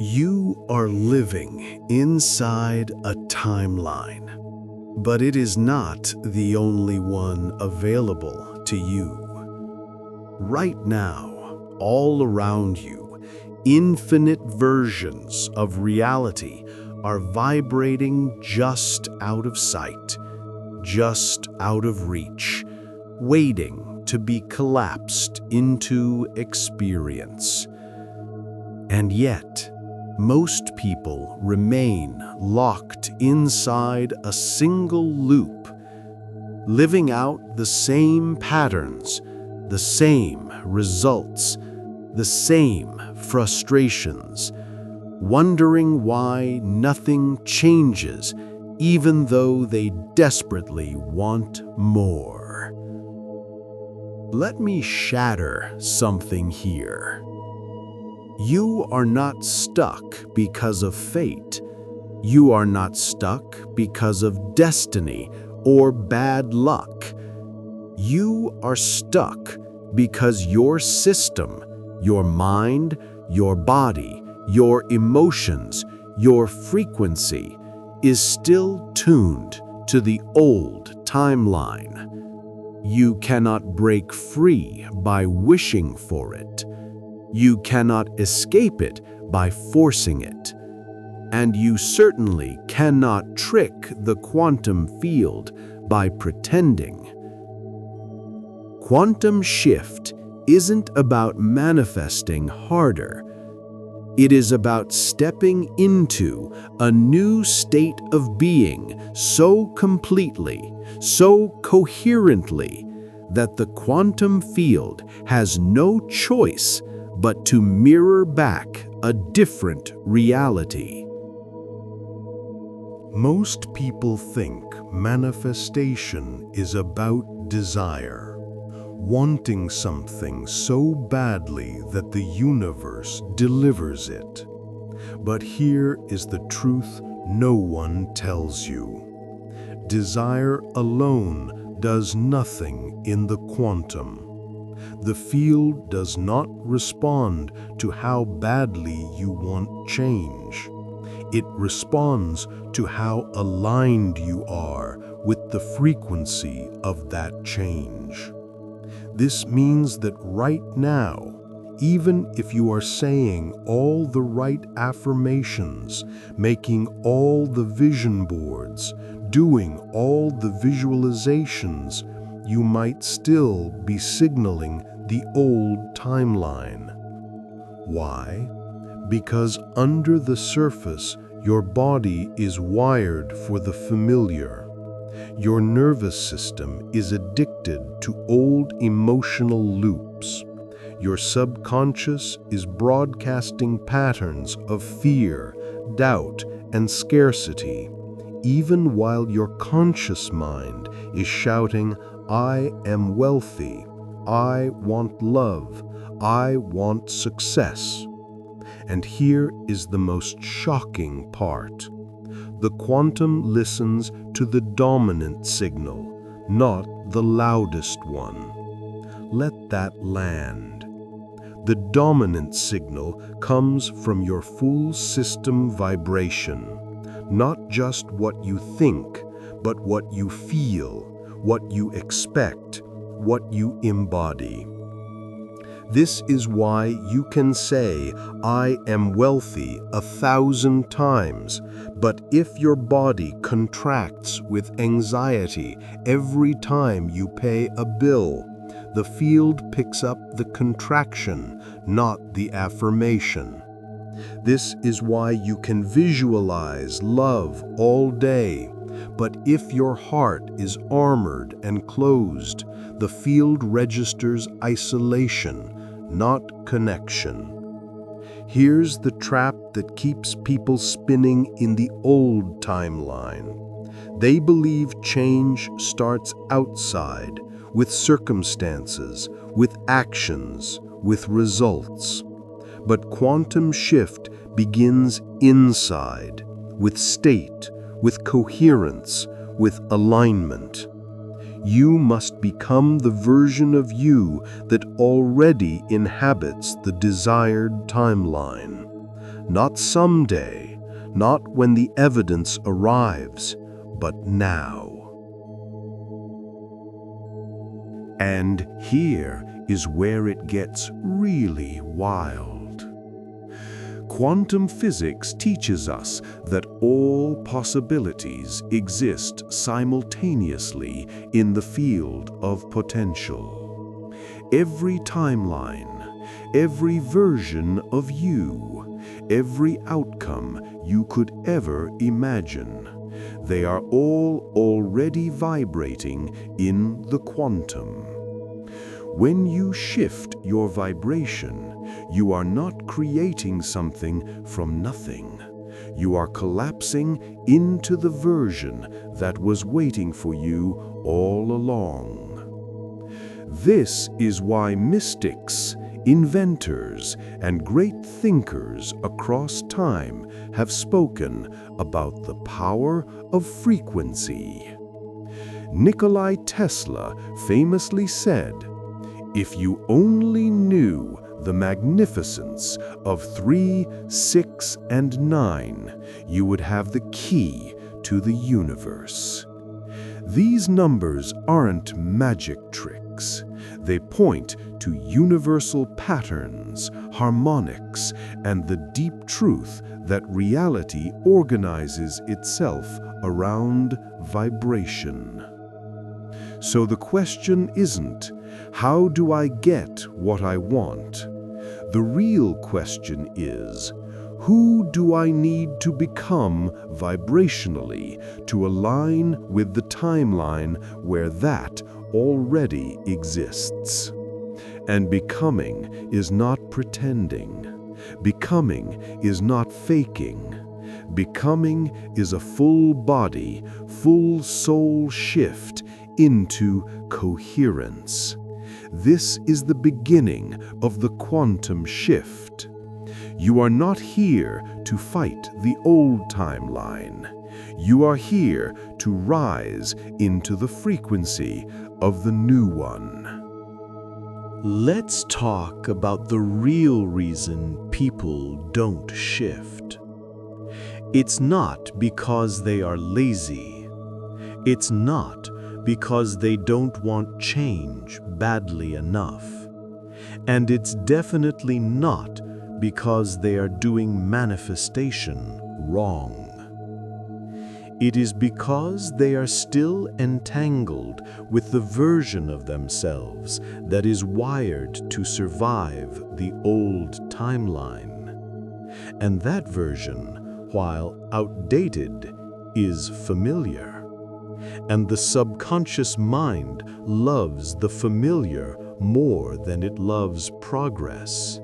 You are living inside a timeline, but it is not the only one available to you. Right now, all around you, infinite versions of reality are vibrating just out of sight, just out of reach, waiting to be collapsed into experience. And yet, most people remain locked inside a single loop, living out the same patterns, the same results, the same frustrations, wondering why nothing changes even though they desperately want more. Let me shatter something here. You are not stuck because of fate. You are not stuck because of destiny or bad luck. You are stuck because your system, your mind, your body, your emotions, your frequency is still tuned to the old timeline. You cannot break free by wishing for it. You cannot escape it by forcing it. And you certainly cannot trick the quantum field by pretending. Quantum shift isn't about manifesting harder. It is about stepping into a new state of being so completely, so coherently, that the quantum field has no choice but to mirror back a different reality. Most people think manifestation is about desire, wanting something so badly that the universe delivers it. But here is the truth no one tells you. Desire alone does nothing in the quantum. The field does not respond to how badly you want change. It responds to how aligned you are with the frequency of that change. This means that right now, even if you are saying all the right affirmations, making all the vision boards, doing all the visualizations, you might still be signaling the old timeline. Why? Because under the surface, your body is wired for the familiar. Your nervous system is addicted to old emotional loops. Your subconscious is broadcasting patterns of fear, doubt, and scarcity, even while your conscious mind is shouting, "I am wealthy, I want love, I want success." And here is the most shocking part. The quantum listens to the dominant signal, not the loudest one. Let that land. The dominant signal comes from your full system vibration, not just what you think, but what you feel, what you expect, what you embody. This is why you can say, "I am wealthy" 1,000 times, but if your body contracts with anxiety every time you pay a bill, the field picks up the contraction, not the affirmation. This is why you can visualize love all day, but if your heart is armored and closed, the field registers isolation, not connection. Here's the trap that keeps people spinning in the old timeline. They believe change starts outside, with circumstances, with actions, with results. But quantum shift begins inside, with state, with coherence, with alignment. You must become the version of you that already inhabits the desired timeline. Not someday, not when the evidence arrives, but now. And here is where it gets really wild. Quantum physics teaches us that all possibilities exist simultaneously in the field of potential. Every timeline, every version of you, every outcome you could ever imagine, they are all already vibrating in the quantum. When you shift your vibration, you are not creating something from nothing. You are collapsing into the version that was waiting for you all along. This is why mystics, inventors, and great thinkers across time have spoken about the power of frequency. Nikola Tesla famously said, "If you only knew the magnificence of 3, 6, and 9, you would have the key to the universe." These numbers aren't magic tricks. They point to universal patterns, harmonics, and the deep truth that reality organizes itself around vibration. So the question isn't, how do I get what I want? The real question is, who do I need to become vibrationally to align with the timeline where that already exists? And becoming is not pretending. Becoming is not faking. Becoming is a full body, full soul shift into coherence. This is the beginning of the quantum shift. You are not here to fight the old timeline. You are here to rise into the frequency of the new one. Let's talk about the real reason people don't shift. It's not because they are lazy. It's not because they don't want change badly enough. And it's definitely not because they are doing manifestation wrong. It is because they are still entangled with the version of themselves that is wired to survive the old timeline. And that version, while outdated, is familiar. And the subconscious mind loves the familiar more than it loves progress.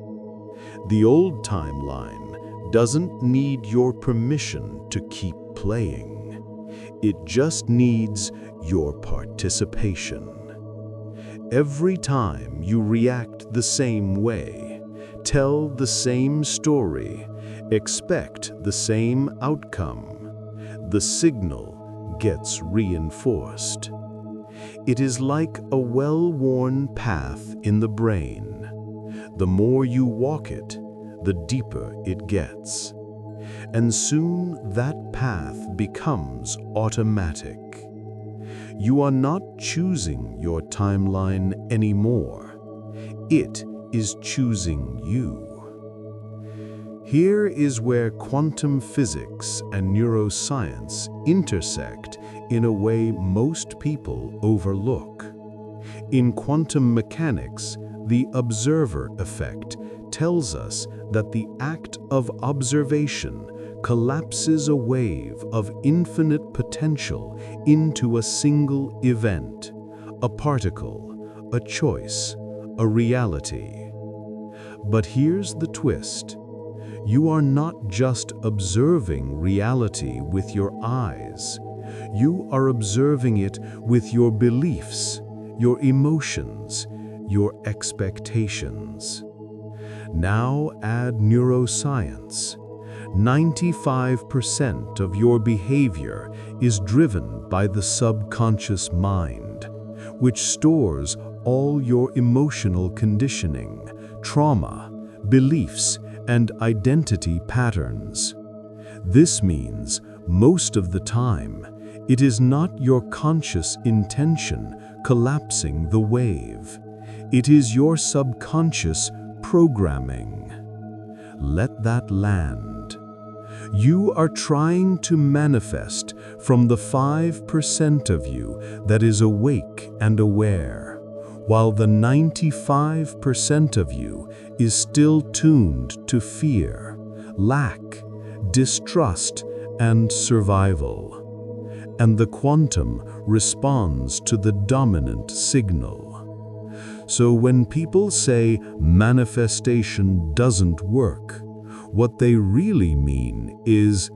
The old timeline doesn't need your permission to keep playing. It just needs your participation. Every time you react the same way, tell the same story, expect the same outcome, the signal gets reinforced. It is like a well-worn path in the brain. The more you walk it, the deeper it gets. And soon that path becomes automatic. You are not choosing your timeline anymore. It is choosing you. Here is where quantum physics and neuroscience intersect in a way most people overlook. In quantum mechanics, the observer effect tells us that the act of observation collapses a wave of infinite potential into a single event, a particle, a choice, a reality. But here's the twist. You are not just observing reality with your eyes. You are observing it with your beliefs, your emotions, your expectations. Now add neuroscience. 95% of your behavior is driven by the subconscious mind, which stores all your emotional conditioning, trauma, beliefs, and identity patterns. This means, most of the time, it is not your conscious intention collapsing the wave. It is your subconscious programming. Let that land. You are trying to manifest from the 5% of you that is awake and aware, while the 95% of you is still tuned to fear, lack, distrust, and survival. And the quantum responds to the dominant signal. So when people say manifestation doesn't work, what they really mean is,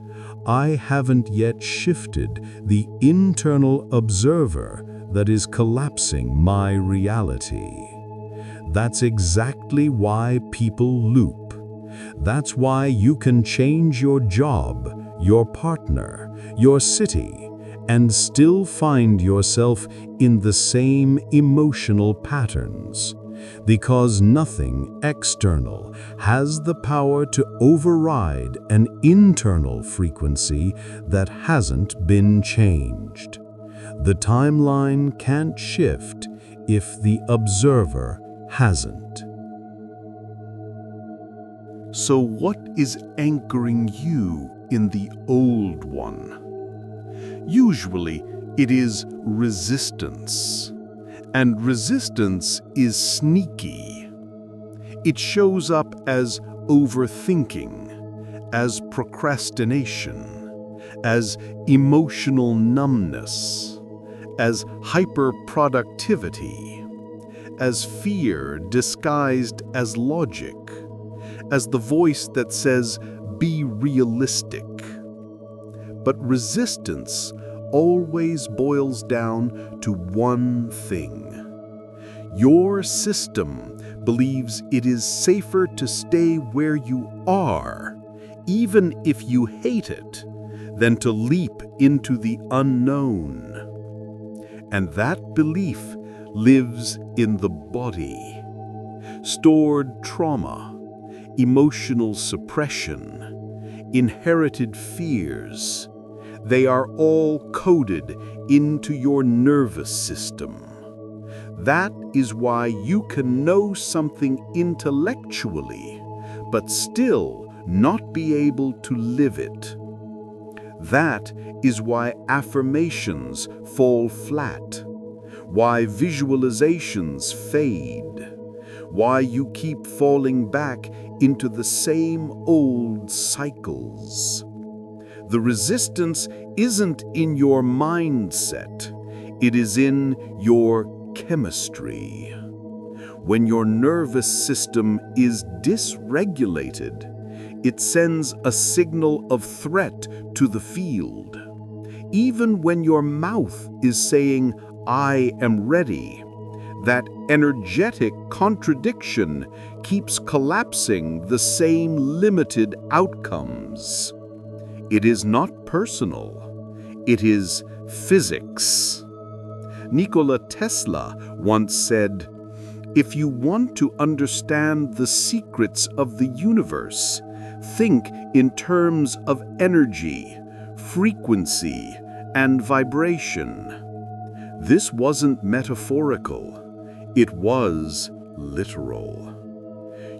I haven't yet shifted the internal observer that is collapsing my reality. That's exactly why people loop. That's why you can change your job, your partner, your city, and still find yourself in the same emotional patterns, because nothing external has the power to override an internal frequency that hasn't been changed. The timeline can't shift if the observer hasn't. So what is anchoring you in the old one? Usually, it is resistance. And resistance is sneaky. It shows up as overthinking, as procrastination, as emotional numbness, as hyperproductivity, as fear disguised as logic, as the voice that says, be realistic. But resistance always boils down to one thing. Your system believes it is safer to stay where you are, even if you hate it, than to leap into the unknown. And that belief lives in the body. Stored trauma, emotional suppression, inherited fears, they are all coded into your nervous system. That is why you can know something intellectually, but still not be able to live it. That is why affirmations fall flat, why visualizations fade, why you keep falling back into the same old cycles. The resistance isn't in your mindset, it is in your chemistry. When your nervous system is dysregulated, it sends a signal of threat to the field. Even when your mouth is saying, I am ready, that energetic contradiction keeps collapsing the same limited outcomes. It is not personal, it is physics. Nikola Tesla once said, if you want to understand the secrets of the universe, think in terms of energy, frequency, and vibration. This wasn't metaphorical, it was literal.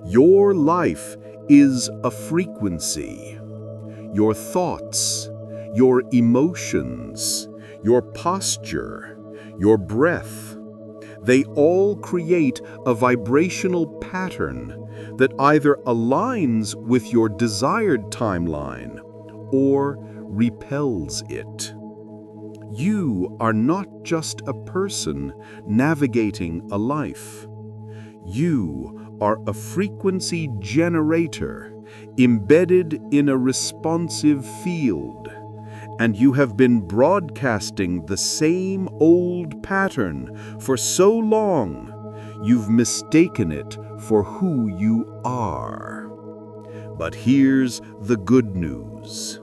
Your life is a frequency. Your thoughts, your emotions, your posture, your breath, they all create a vibrational pattern that either aligns with your desired timeline or repels it. You are not just a person navigating a life. You are a frequency generator embedded in a responsive field, and you have been broadcasting the same old pattern for so long, you've mistaken it for who you are. But here's the good news.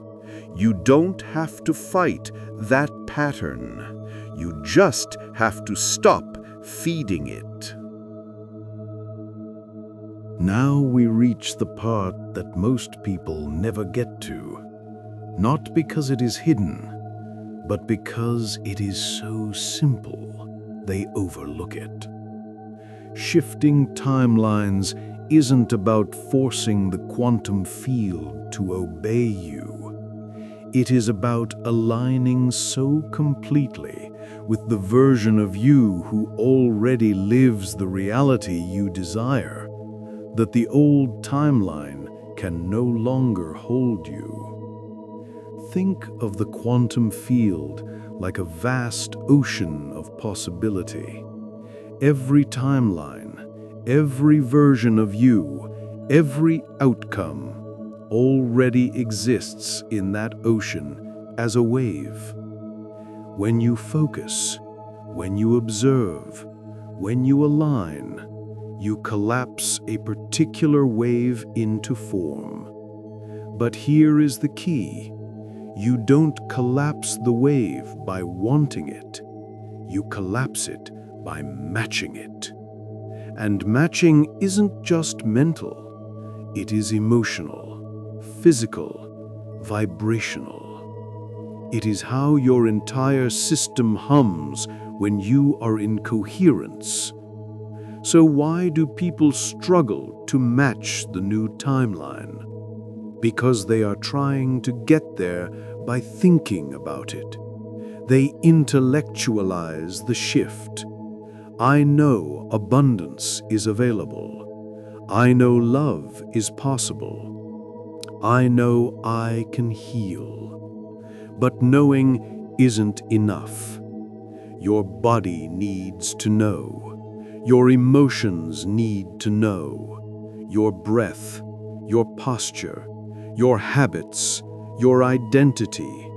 You don't have to fight that pattern. You just have to stop feeding it. Now we reach the part that most people never get to, not because it is hidden, but because it is so simple, they overlook it. Shifting timelines isn't about forcing the quantum field to obey you. It is about aligning so completely with the version of you who already lives the reality you desire, that the old timeline can no longer hold you. Think of the quantum field like a vast ocean of possibility. Every timeline, every version of you, every outcome already exists in that ocean as a wave. When you focus, when you observe, when you align, you collapse a particular wave into form. But here is the key. You don't collapse the wave by wanting it. You collapse it by matching it. And matching isn't just mental. It is emotional, physical, vibrational. It is how your entire system hums when you are in coherence. So why do people struggle to match the new timeline? Because they are trying to get there by thinking about it. They intellectualize the shift. I know abundance is available. I know love is possible. I know I can heal. But knowing isn't enough. Your body needs to know. Your emotions need to know. Your breath, your posture, your habits, your identity,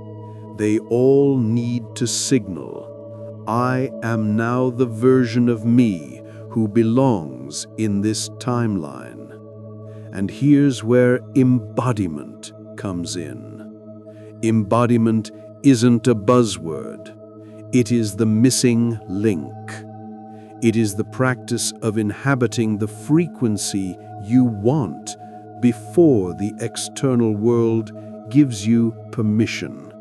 they all need to signal, I am now the version of me who belongs in this timeline. And here's where embodiment comes in. Embodiment isn't a buzzword. It is the missing link. It is the practice of inhabiting the frequency you want before the external world gives you permission.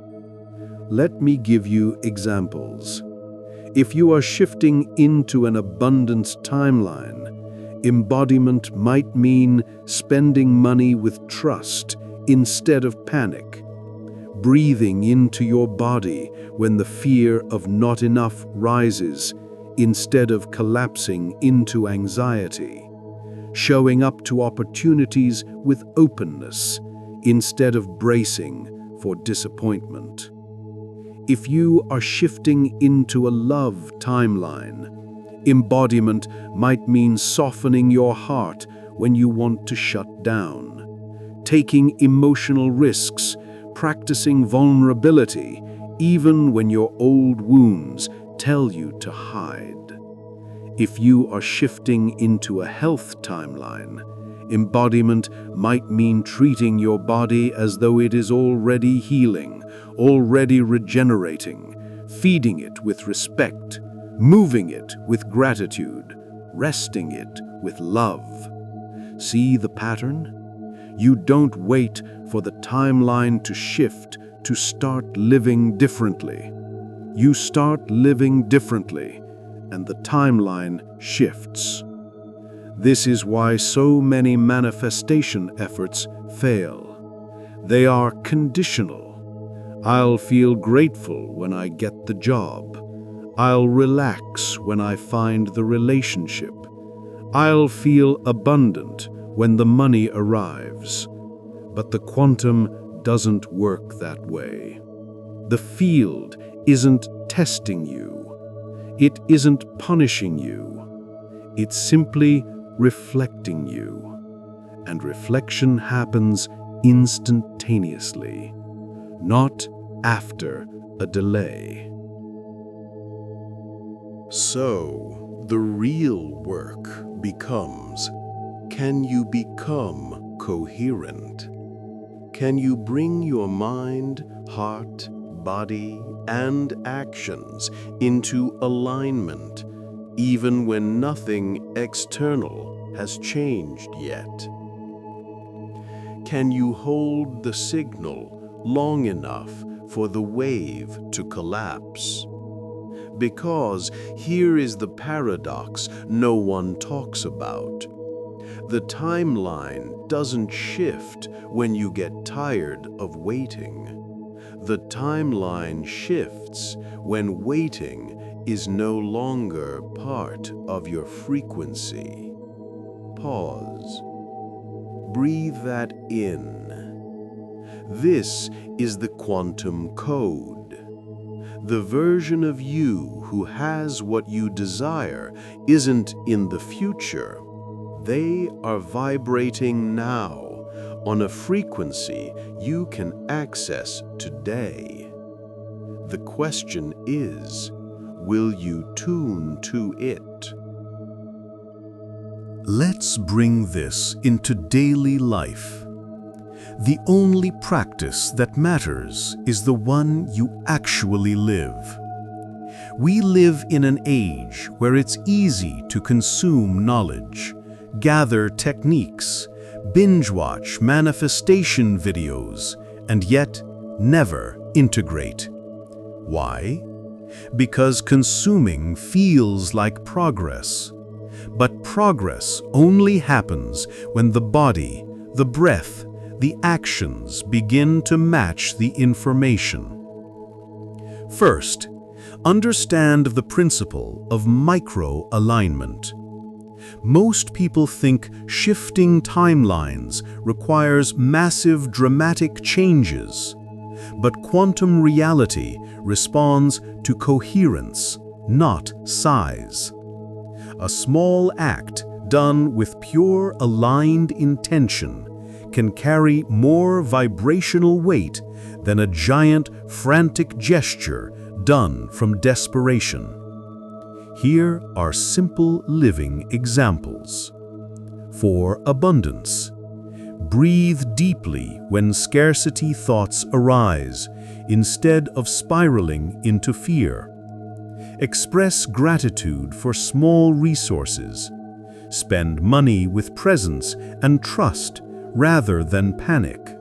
Let me give you examples. If you are shifting into an abundance timeline, embodiment might mean spending money with trust instead of panic, breathing into your body when the fear of not enough rises instead of collapsing into anxiety, showing up to opportunities with openness instead of bracing for disappointment. If you are shifting into a love timeline, embodiment might mean softening your heart when you want to shut down, taking emotional risks, practicing vulnerability, even when your old wounds tell you to hide. If you are shifting into a health timeline, embodiment might mean treating your body as though it is already healing, already regenerating, feeding it with respect, moving it with gratitude, resting it with love. See the pattern? You don't wait for the timeline to shift to start living differently. You start living differently, and the timeline shifts. This is why so many manifestation efforts fail. They are conditional. I'll feel grateful when I get the job. I'll relax when I find the relationship. I'll feel abundant when the money arrives. But the quantum doesn't work that way. The field isn't testing you. It isn't punishing you. It's simply reflecting you. And reflection happens instantaneously, not after a delay. So, the real work becomes, can you become coherent? Can you bring your mind, heart, body, and actions into alignment, even when nothing external has changed yet? Can you hold the signal long enough for the wave to collapse? Because here is the paradox no one talks about. The timeline doesn't shift when you get tired of waiting. The timeline shifts when waiting is no longer part of your frequency. Pause. Breathe that in. This is the quantum code. The version of you who has what you desire isn't in the future. They are vibrating now on a frequency you can access today. The question is, will you tune to it? Let's bring this into daily life. The only practice that matters is the one you actually live. We live in an age where it's easy to consume knowledge, gather techniques, binge-watch manifestation videos, and yet never integrate. Why? Because consuming feels like progress. But progress only happens when the body, the breath, the actions begin to match the information. First, understand the principle of micro-alignment. Most people think shifting timelines requires massive dramatic changes, but quantum reality responds to coherence, not size. A small act done with pure aligned intention can carry more vibrational weight than a giant frantic gesture done from desperation. Here are simple living examples. For abundance, breathe deeply when scarcity thoughts arise, instead of spiraling into fear. Express gratitude for small resources. Spend money with presence and trust rather than panic.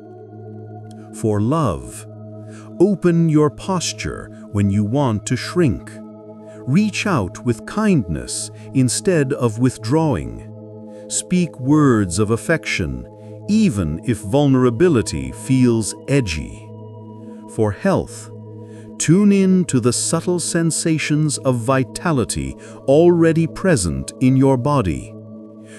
For love, open your posture when you want to shrink. Reach out with kindness instead of withdrawing. Speak words of affection, even if vulnerability feels edgy. For health, tune in to the subtle sensations of vitality already present in your body.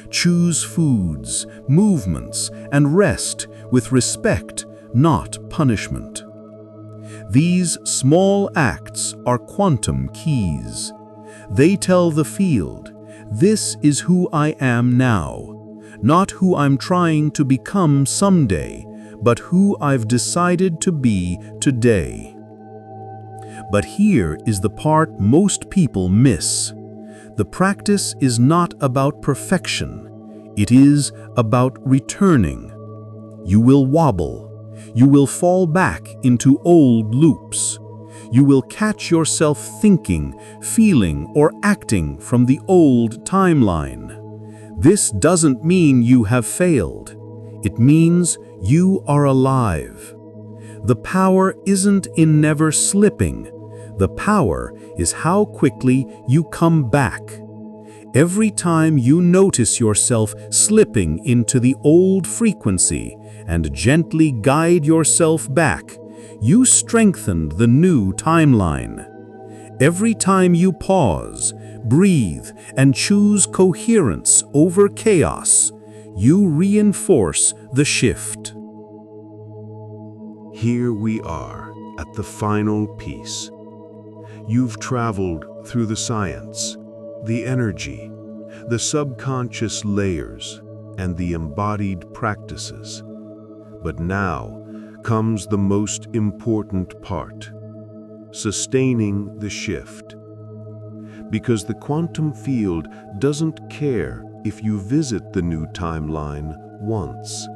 Choose foods, movements, and rest with respect, not punishment. These small acts are quantum keys. They tell the field, this is who I am now, not who I'm trying to become someday, but who I've decided to be today. But here is the part most people miss. The practice is not about perfection. It is about returning. You will wobble. You will fall back into old loops. You will catch yourself thinking, feeling, or acting from the old timeline. This doesn't mean you have failed. It means you are alive. The power isn't in never slipping. The power is how quickly you come back. Every time you notice yourself slipping into the old frequency and gently guide yourself back, you strengthened the new timeline. Every time you pause, breathe, and choose coherence over chaos, you reinforce the shift. Here we are at the final piece. You've traveled through the science, the energy, the subconscious layers, and the embodied practices. But now comes the most important part, sustaining the shift. Because the quantum field doesn't care if you visit the new timeline once.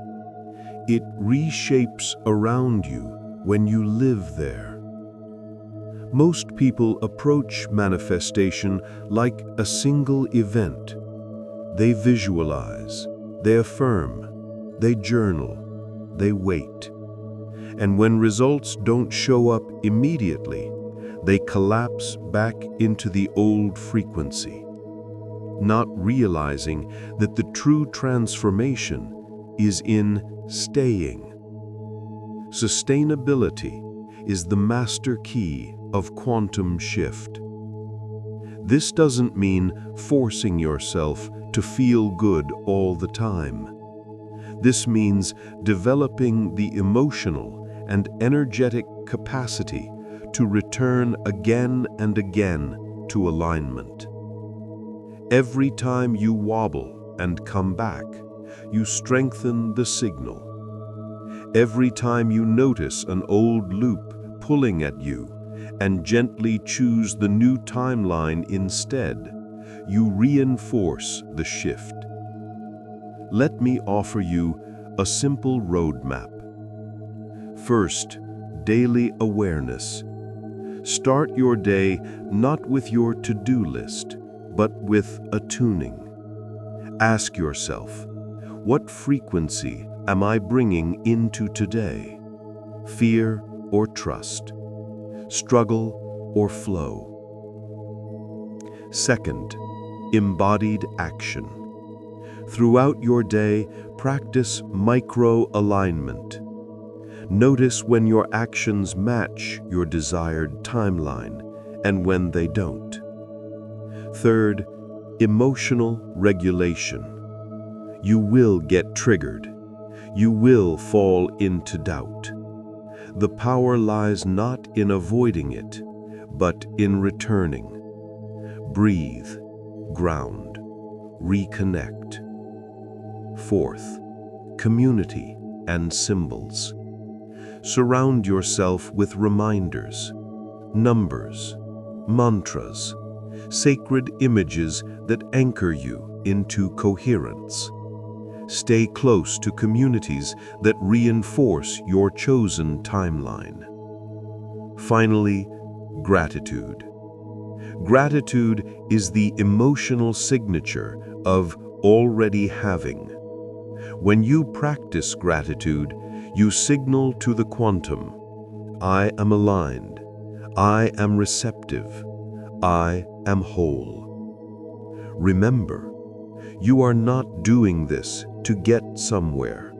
It reshapes around you when you live there. Most people approach manifestation like a single event. They visualize, they affirm, they journal, they wait. And when results don't show up immediately, they collapse back into the old frequency, not realizing that the true transformation is in staying. Sustainability is the master key of quantum shift. This doesn't mean forcing yourself to feel good all the time. This means developing the emotional and energetic capacity to return again and again to alignment. Every time you wobble and come back, you strengthen the signal. Every time you notice an old loop pulling at you and gently choose the new timeline instead, you reinforce the shift. Let me offer you a simple roadmap. First, daily awareness. Start your day not with your to-do list, but with attuning. Ask yourself, what frequency am I bringing into today? Fear or trust? Struggle or flow? Second, embodied action. Throughout your day, practice micro-alignment. Notice when your actions match your desired timeline and when they don't. Third, emotional regulation. You will get triggered. You will fall into doubt. The power lies not in avoiding it, but in returning. Breathe, ground, reconnect. Fourth, community and symbols. Surround yourself with reminders, numbers, mantras, sacred images that anchor you into coherence. Stay close to communities that reinforce your chosen timeline. Finally, gratitude. Gratitude is the emotional signature of already having. When you practice gratitude, you signal to the quantum, I am aligned, I am receptive, I am whole. Remember, you are not doing this to get somewhere.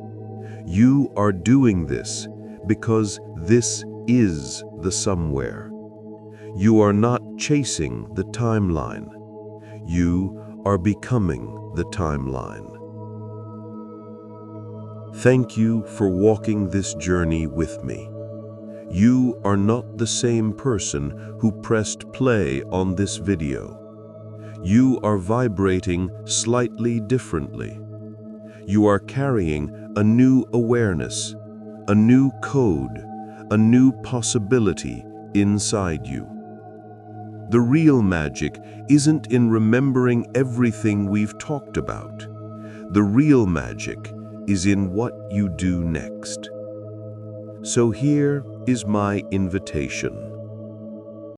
You are doing this because this is the somewhere. You are not chasing the timeline. You are becoming the timeline. Thank you for walking this journey with me. You are not the same person who pressed play on this video. You are vibrating slightly differently. You are carrying a new awareness, a new code, a new possibility inside you. The real magic isn't in remembering everything we've talked about. The real magic is in what you do next. So here is my invitation.